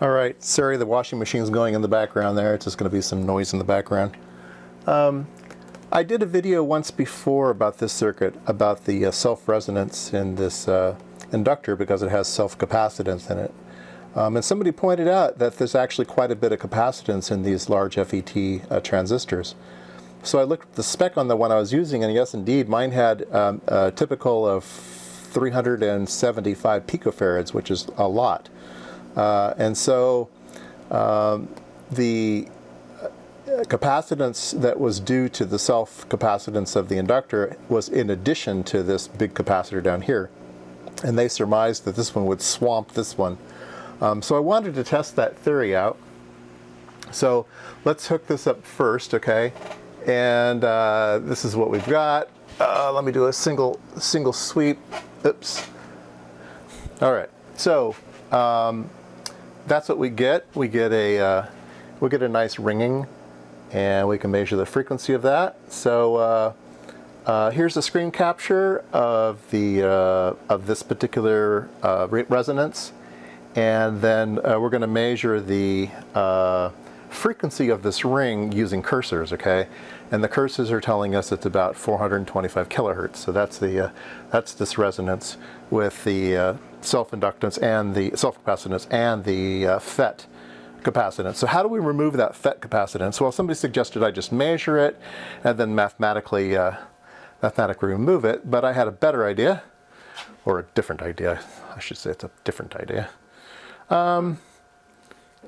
All right, sorry the washing machine's going in the background there. It's just going to be some noise in the background. I did a video once before about this circuit, about the self-resonance in this inductor because it has self-capacitance in it. And somebody pointed out that there's actually quite a bit of capacitance in these large FET transistors. So I looked at the spec on the one I was using, and yes, indeed, mine had a typical of 375 picofarads, which is a lot. And so the capacitance that was due to the self-capacitance of the inductor was in addition to this big capacitor down here. And they surmised that this one would swamp this one. So I wanted to test that theory out. So let's hook this up first, okay? And this is what we've got. Let me do a single sweep. Oops. All right. So that's what we get. We get a nice ringing, and we can measure the frequency of that. So here's a screen capture of this particular resonance, and then we're going to measure the frequency of this ring using cursors, okay? And the cursors are telling us it's about 425 kilohertz. So that's this resonance with the self-inductance and the self-capacitance and the FET capacitance. So how do we remove that FET capacitance? Well, somebody suggested I just measure it and then mathematically remove it, but I had a better idea, or a different idea. I should say it's a different idea. And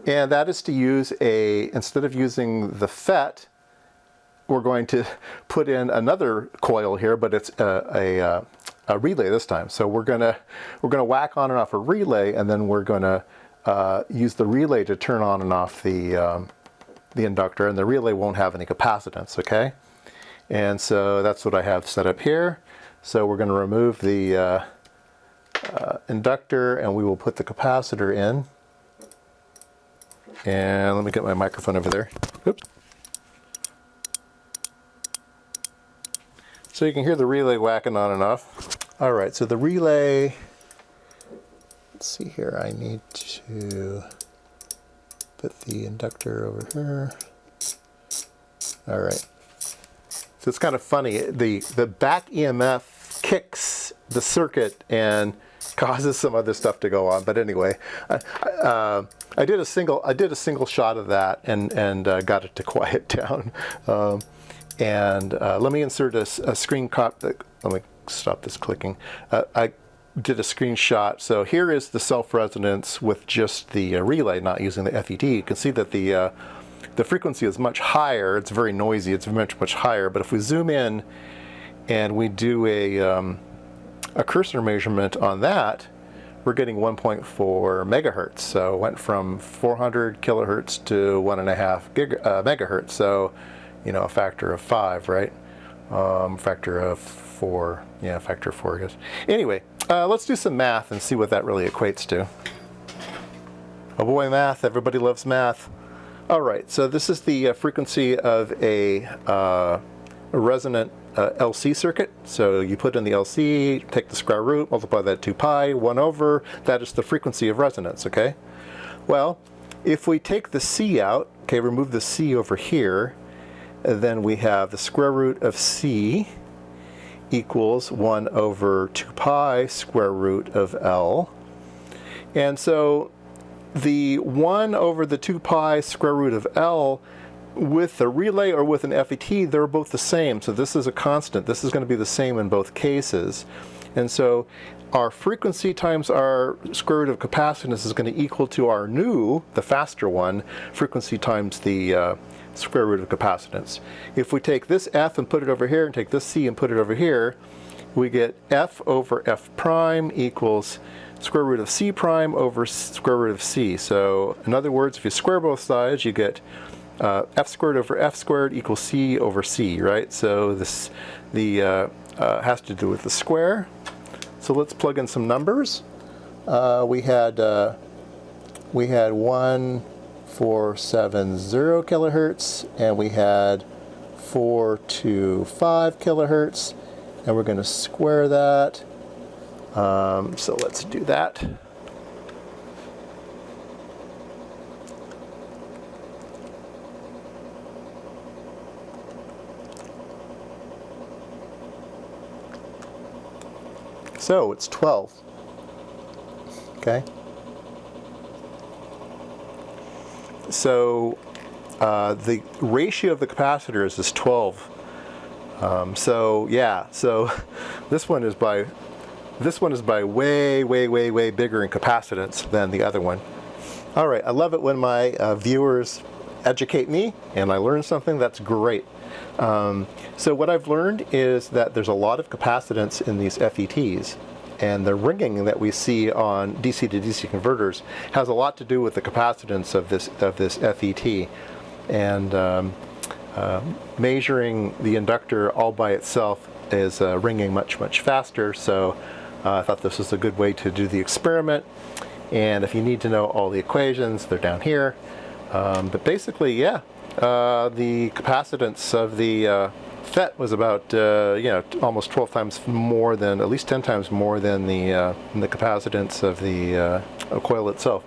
that is to use instead of using the FET, we're going to put in another coil here, but it's a relay this time. So we're gonna whack on and off a relay, and then we're gonna use the relay to turn on and off the inductor, and the relay won't have any capacitance, okay? And so that's what I have set up here. So we're gonna remove the inductor, and we will put the capacitor in. And let me get my microphone over there. Oops. So you can hear the relay whacking on and off. All right, so the relay, let's see here, I need to put the inductor over here. All right. So it's kind of funny, the back EMF kicks the circuit and causes some other stuff to go on. But anyway, I did a single shot of that and got it to quiet down. Let me insert a screen cap. Let me stop this clicking. I did a screenshot. So here is the self-resonance with just the relay, not using the FET. You can see that the frequency is much higher. It's very noisy. It's much higher. But if we zoom in and we do a cursor measurement on that, we're getting 1.4 megahertz. So it went from 400 kilohertz to 1.5 megahertz. So, you know, a factor of 5, right? Factor of 4. Yeah, factor of 4, I guess. Anyway, let's do some math and see what that really equates to. Oh boy, math. Everybody loves math. All right, so this is the frequency of a resonant LC circuit. So you put in the LC, take the square root, multiply that 2 pi, 1 over, that is the frequency of resonance, okay? Well, if we take the C out, okay, remove the C over here, then we have the square root of C equals 1 over 2 pi square root of L. And so the 1 over the 2 pi square root of L with the relay or with an FET, they're both the same. So this is a constant. This is going to be the same in both cases. And so our frequency times our square root of capacitance is going to equal to our new, the faster one, frequency times the square root of capacitance. If we take this F and put it over here and take this C and put it over here, we get F over F prime equals square root of C prime over square root of C. So in other words, if you square both sides, you get F squared over F squared equals C over C, right? So this has to do with the square. So let's plug in some numbers. We had 1470 kilohertz, and we had 425 kilohertz, and we're going to square that. So let's do that. So it's 12. Okay. So the ratio of the capacitors is 12. So yeah, so this one is by way bigger in capacitance than the other one. All right, I love it when my viewers educate me and I learn something. That's great. So what I've learned is that there's a lot of capacitance in these FETs, and the ringing that we see on DC to DC converters has a lot to do with the capacitance of this FET, and measuring the inductor all by itself is ringing much faster. So I thought this was a good way to do the experiment. And if you need to know all the equations, they're down here. But basically, yeah, the capacitance of the FET was about almost 12 times more than, at least 10 times more than the capacitance of the coil itself.